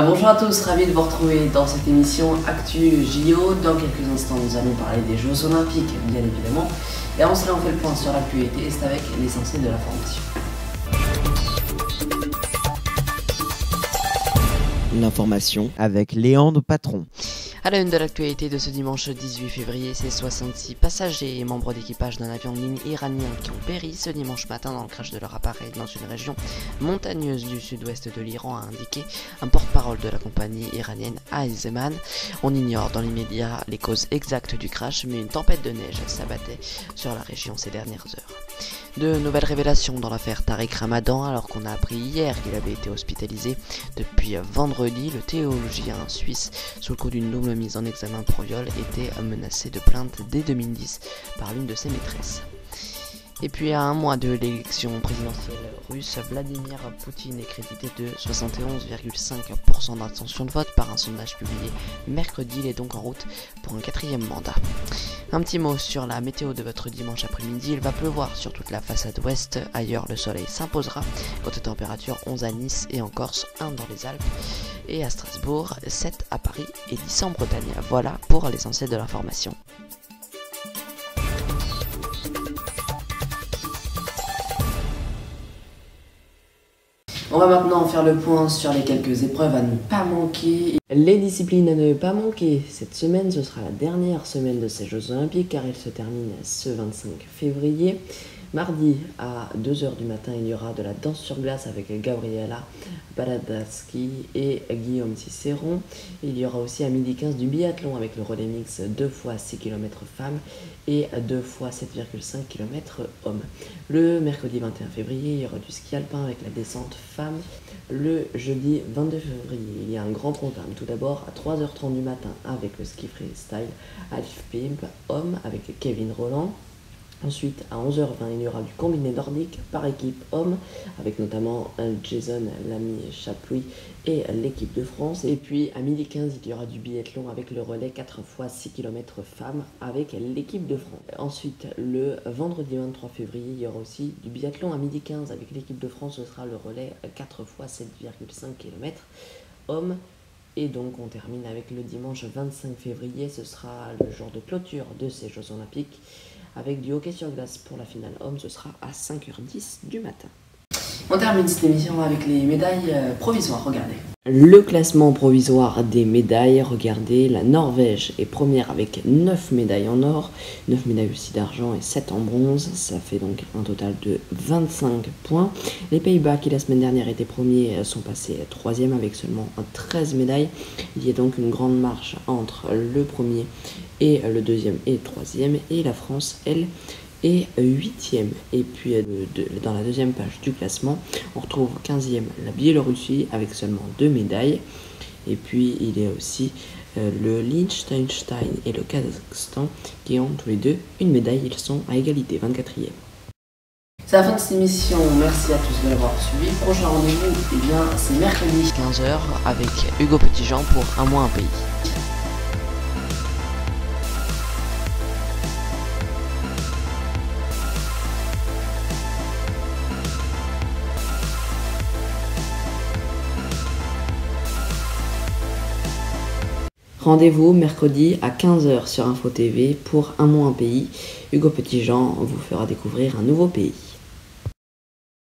Bonjour à tous, ravi de vous retrouver dans cette émission Actu JO. Dans quelques instants, nous allons parler des Jeux Olympiques, bien évidemment. Et avant cela, on fait le point sur l'actualité et c'est avec l'essentiel de l'information. L'information avec Léandre Patron. À la une de l'actualité de ce dimanche 18 février, c'est 66 passagers et membres d'équipage d'un avion de ligne iranien qui ont péri ce dimanche matin dans le crash de leur appareil dans une région montagneuse du sud-ouest de l'Iran, a indiqué un porte-parole de la compagnie iranienne Azeman. On ignore dans l'immédiat les causes exactes du crash, mais une tempête de neige s'abattait sur la région ces dernières heures. De nouvelles révélations dans l'affaire Tariq Ramadan, alors qu'on a appris hier qu'il avait été hospitalisé depuis vendredi. Le théologien suisse, sous le coup d'une double mise en examen pour viol, était menacé de plainte dès 2010 par l'une de ses maîtresses. Et puis à un mois de l'élection présidentielle russe, Vladimir Poutine est crédité de 71,5% d'intention de vote par un sondage publié mercredi. Il est donc en route pour un 4e mandat. Un petit mot sur la météo de votre dimanche après-midi. Il va pleuvoir sur toute la façade ouest. Ailleurs, le soleil s'imposera. Côté température, 11 à Nice et en Corse, 1 dans les Alpes et à Strasbourg, 7 à Paris et 10 en Bretagne. Voilà pour l'essentiel de l'information. On va maintenant faire le point sur les quelques épreuves à ne pas manquer. Les disciplines à ne pas manquer cette semaine, ce sera la dernière semaine de ces Jeux Olympiques car ils se terminent ce 25 février. Mardi à 2h du matin, il y aura de la danse sur glace avec Gabriela Baladaski et Guillaume Cicéron. Il y aura aussi à 12h15 du biathlon avec le relais mix 2 x 6 km femmes et 2 x 7,5 km hommes. Le mercredi 21 février, il y aura du ski alpin avec la descente femmes. Le jeudi 22 février, il y a un grand programme. Tout d'abord à 3h30 du matin avec le ski freestyle Half Pipe homme avec Kevin Roland. Ensuite, à 11h20, il y aura du combiné nordique par équipe homme, avec notamment Jason Lamy-Chapuis et l'équipe de France. Et puis, à 12h15, il y aura du biathlon avec le relais 4 x 6 km femmes avec l'équipe de France. Ensuite, le vendredi 23 février, il y aura aussi du biathlon à 12h15 avec l'équipe de France. Ce sera le relais 4 x 7,5 km hommes. Et donc, on termine avec le dimanche 25 février. Ce sera le jour de clôture de ces Jeux Olympiques. Avec du hockey sur glace pour la finale homme, ce sera à 5h10 du matin. On termine cette émission avec les médailles provisoires, regardez. Le classement provisoire des médailles, regardez, la Norvège est première avec 9 médailles en or, 9 médailles aussi d'argent et 7 en bronze, ça fait donc un total de 25 points. Les Pays-Bas qui la semaine dernière étaient premiers sont passés 3e avec seulement 13 médailles. Il y a donc une grande marche entre le premier et le deuxième et le troisième, et la France, elle, est 8e. Et puis dans la deuxième page du classement, on retrouve 15e la Biélorussie avec seulement 2 médailles. Et puis il y a aussi le Liechtenstein et le Kazakhstan qui ont tous les deux une médaille. Ils sont à égalité, 24e. C'est la fin de cette émission, merci à tous de l'avoir suivi. Prochain rendez-vous, eh bien, c'est mercredi 15h avec Hugo Petitjean pour Un mois un pays. Rendez-vous mercredi à 15h sur Info TV pour Un mois un pays. Hugo Petitjean vous fera découvrir un nouveau pays.